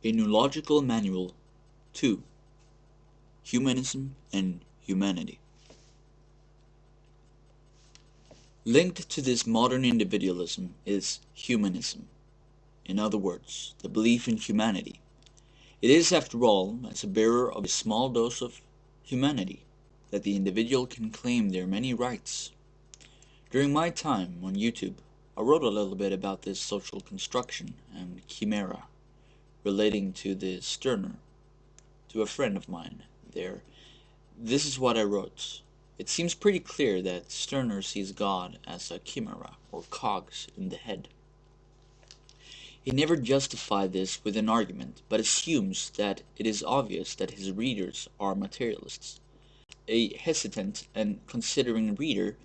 A Noological Manual 2. Humanism and Humanity. Linked to this modern individualism is humanism. In other words, the belief in humanity. It is, after all, as a bearer of a small dose of humanity that the individual can claim their many rights. During my time on YouTube, I wrote a little bit about this social construction and chimera relating to the Stirner, to a friend of mine there. This is what I wrote. It seems pretty clear that Stirner sees God as a chimera, or cogs in the head. He never justified this with an argument, but assumes that it is obvious that his readers are materialists. A hesitant and considering reader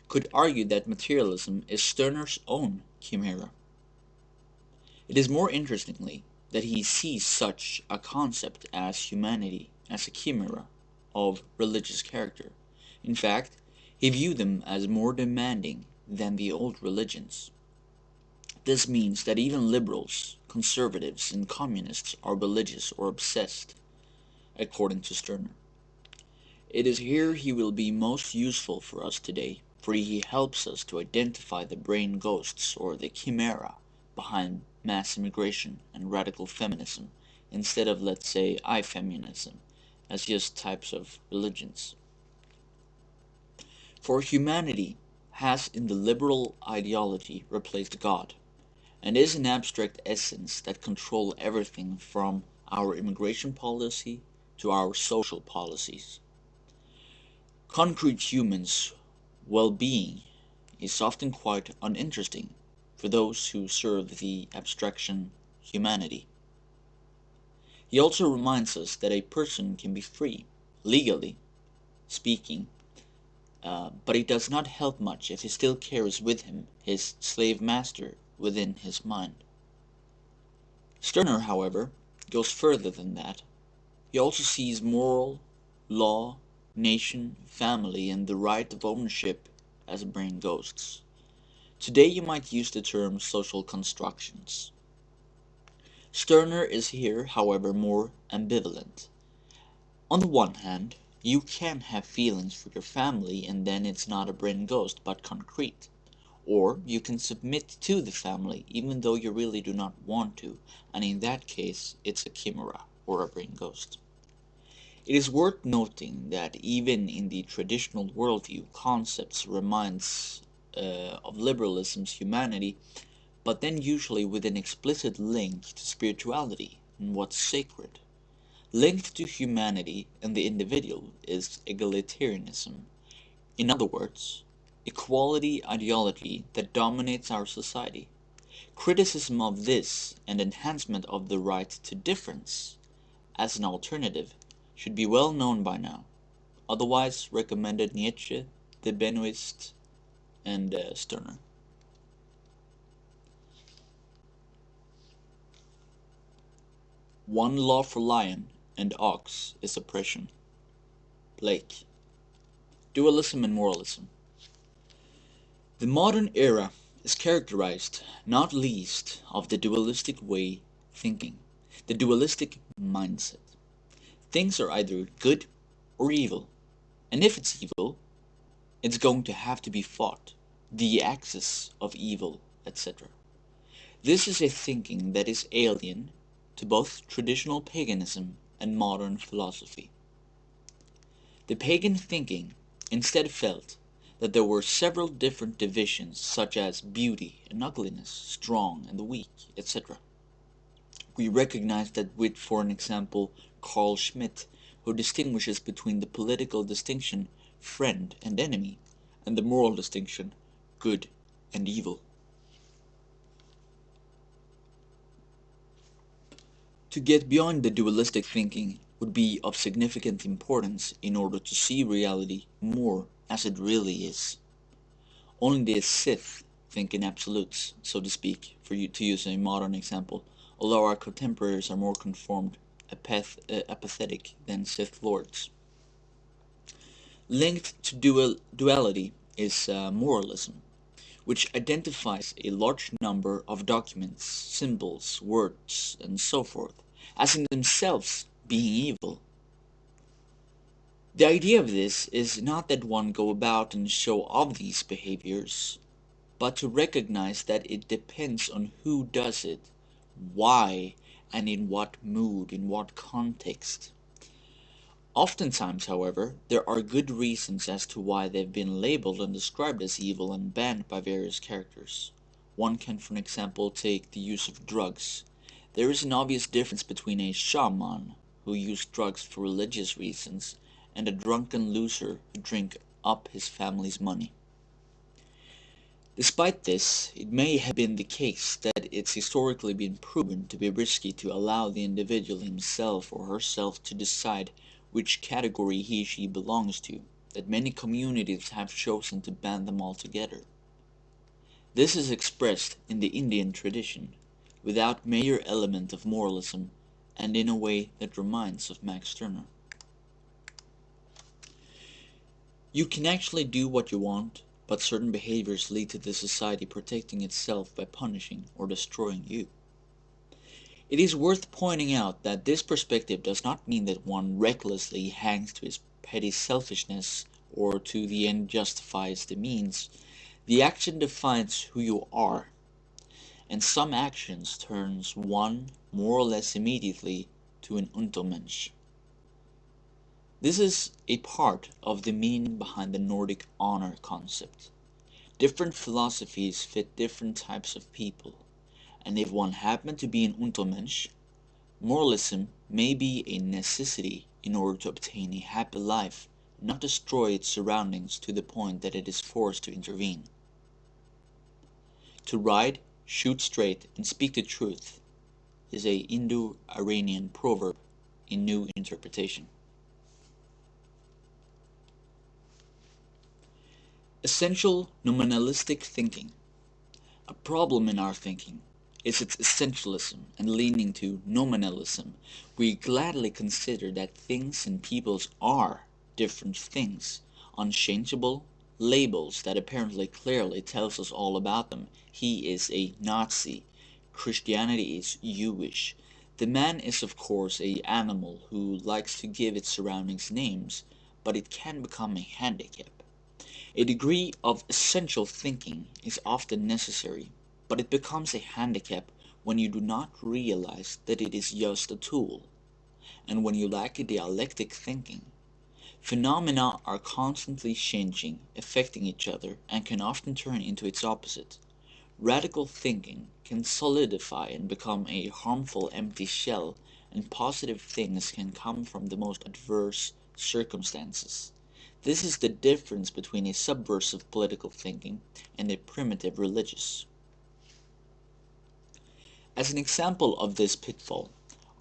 could argue that materialism is Stirner's own chimera. It is more interestingly that he sees such a concept as humanity as a chimera of religious character. In fact, he viewed them as more demanding than the old religions. This means that even liberals, conservatives, and communists are religious or obsessed, according to Stirner. It is here he will be most useful for us today, for he helps us to identify the brain ghosts or the chimera behind mass immigration and radical feminism, instead of, let's say, I-feminism, as just types of religions. For humanity has in the liberal ideology replaced God, and is an abstract essence that controls everything from our immigration policy to our social policies. Concrete humans' well-being is often quite uninteresting for those who serve the abstraction humanity. He also reminds us that a person can be free, legally speaking, but it does not help much if he still carries with him his slave master within his mind. Stirner, however, goes further than that. He also sees moral, law, nation, family, and the right of ownership as brain ghosts. Today you might use the term social constructions. Stirner is here, however, more ambivalent. On the one hand, you can have feelings for your family and then it's not a brain ghost but concrete. Or you can submit to the family even though you really do not want to, and in that case it's a chimera or a brain ghost. It is worth noting that even in the traditional worldview, concepts reminds of liberalism's humanity, but then usually with an explicit link to spirituality and what's sacred. Linked to humanity and the individual is egalitarianism. In other words, equality ideology that dominates our society. Criticism of this and enhancement of the right to difference as an alternative should be well known by now. Otherwise recommended Nietzsche, the Benoist, and Stirner. One law for lion and ox is oppression. Blake. Dualism and moralism. The modern era is characterized not least of the dualistic way thinking, the dualistic mindset. Things are either good or evil, and if it's evil, it's going to have to be fought, the axis of evil, etc. This is a thinking that is alien to both traditional paganism and modern philosophy. The pagan thinking instead felt that there were several different divisions such as beauty and ugliness, strong and the weak, etc. We recognize that with, for an example, Carl Schmitt, who distinguishes between the political distinction friend and enemy and the moral distinction good and evil. To get beyond the dualistic thinking would be of significant importance in order to see reality more as it really is. Only the Sith think in absolutes, so to speak, for you to use a modern example, although our contemporaries are more conformed, apathetic than Sith lords. Linked to duality is moralism, which identifies a large number of documents, symbols, words, and so forth as in themselves being evil. The idea of this is not that one go about and show off these behaviors, but to recognize that it depends on who does it, why, and in what mood, in what context. Oftentimes, however, there are good reasons as to why they've been labeled and described as evil and banned by various characters. One can, for example, take the use of drugs. There is an obvious difference between a shaman, who used drugs for religious reasons, and a drunken loser who drank up his family's money. Despite this, it may have been the case that it's historically been proven to be risky to allow the individual himself or herself to decide which category he or she belongs to, that many communities have chosen to ban them altogether. This is expressed in the Indian tradition, without major element of moralism, and in a way that reminds of Max Stirner. You can actually do what you want, but certain behaviors lead to the society protecting itself by punishing or destroying you. It is worth pointing out that this perspective does not mean that one recklessly hangs to his petty selfishness or to the end justifies the means. The action defines who you are, and some actions turns one more or less immediately to an Untermensch. This is a part of the meaning behind the Nordic honor concept. Different philosophies fit different types of people, and if one happened to be an Untermensch, moralism may be a necessity in order to obtain a happy life, not destroy its surroundings to the point that it is forced to intervene. To ride, shoot straight, and speak the truth is a Indo-Iranian proverb in new interpretation. Essential nominalistic thinking. A problem in our thinking is its essentialism and leaning to nominalism. We gladly consider that things and peoples are different things, unchangeable labels that apparently clearly tells us all about them. He is a Nazi. Christianity is Jewish. The man is of course a animal who likes to give its surroundings names, but it can become a handicap. A degree of essential thinking is often necessary, but it becomes a handicap when you do not realize that it is just a tool, and when you lack a dialectic thinking. Phenomena are constantly changing, affecting each other, and can often turn into its opposite. Radical thinking can solidify and become a harmful empty shell, and positive things can come from the most adverse circumstances. This is the difference between a subversive political thinking and a primitive religious. As an example of this pitfall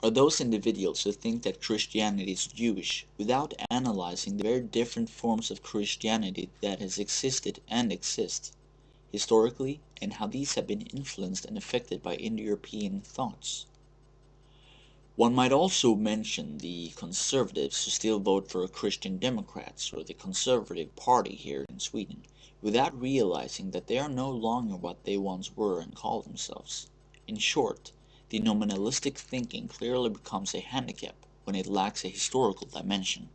are those individuals who think that Christianity is Jewish without analyzing the very different forms of Christianity that has existed and exist historically, and how these have been influenced and affected by Indo-European thoughts. One might also mention the conservatives who still vote for Christian Democrats or the Conservative Party here in Sweden, without realizing that they are no longer what they once were and call themselves. In short, the nominalistic thinking clearly becomes a handicap when it lacks a historical dimension.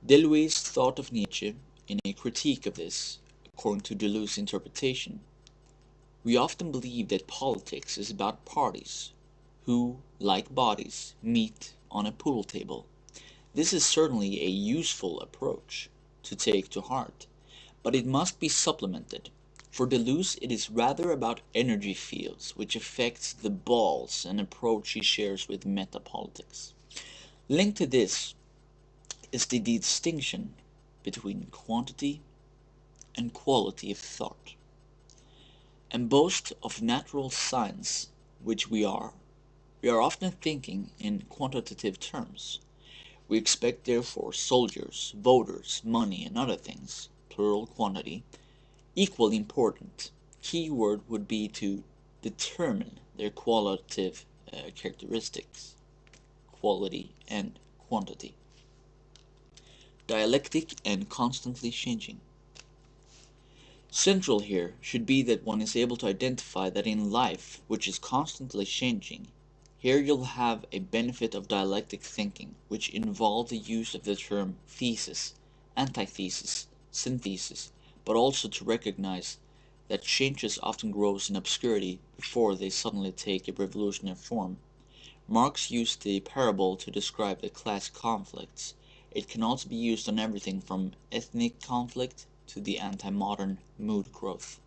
Deleuze thought of Nietzsche in a critique of this, according to Deleuze's interpretation. We often believe that politics is about parties, who, like bodies, meet on a pool table. This is certainly a useful approach to take to heart, but it must be supplemented. For Deleuze, it is rather about energy fields, which affects the balls, an approach he shares with metapolitics. Linked to this is the distinction between quantity and quality of thought. And boast of natural science, which we are often thinking in quantitative terms. We expect therefore soldiers, voters, money, and other things, plural quantity, equally important. Key word would be to determine their qualitative characteristics, quality and quantity. Dialectic and constantly changing. Central here should be that one is able to identify that in life, which is constantly changing, Here you'll have a benefit of dialectic thinking, which involves the use of the term thesis, antithesis, synthesis, but also to recognize that changes often grow in obscurity before they suddenly take a revolutionary form. Marx used the parable to describe the class conflicts. It can also be used on everything from ethnic conflict to the anti-modern mood growth.